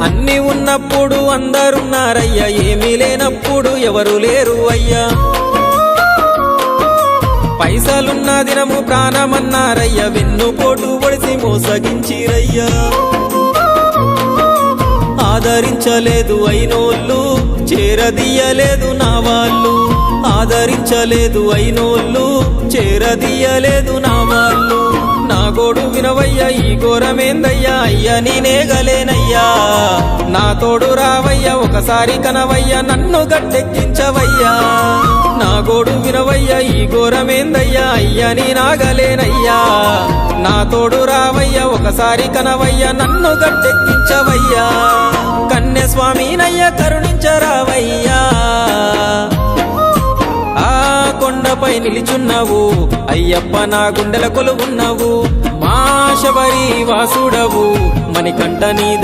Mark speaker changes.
Speaker 1: అన్ని ఉన్నప్పుడు అందరున్నారయ్యా, ఏమీ లేనప్పుడు ఎవరు లేరు అయ్యా. పైసలున్న దినము ప్రాణమన్నారయ్యా, వెన్నుపోటు పొడిసి మోసగించిరయ్యా. ఆదరించలేదు అయినోళ్ళు, చేరదీయలేదు నా వాళ్ళు. ఆదరించలేదు అయినోళ్ళు, చేరదీయలేదు నా వాళ్ళు. నా గోడు వినవయ్యా, ఈ ఘోరమేందయ్యా, అయ్యా నేనేగలేనయ్యా. నా తోడు రావయ్యా, ఒకసారి కనవయ్యా, నన్ను గట్టెక్కించవయ్యా. నా గోడు వినవయ్యా, ఈ ఘోరమేందయ్యా, అయ్యా నేనాగలేనయ్యా. నా తోడు రావయ్యా, ఒకసారి కనవయ్యా, నన్ను గట్టెక్కించవయ్యా. కన్యస్వామినయ్యా కరుణించరావయ్యా. ఆ కొండపై నిలిచున్నావు అయ్యప్ప, నా గుండెల కొలువున్నావు. మా శబరి వాసుడవు, మణికంఠ నీ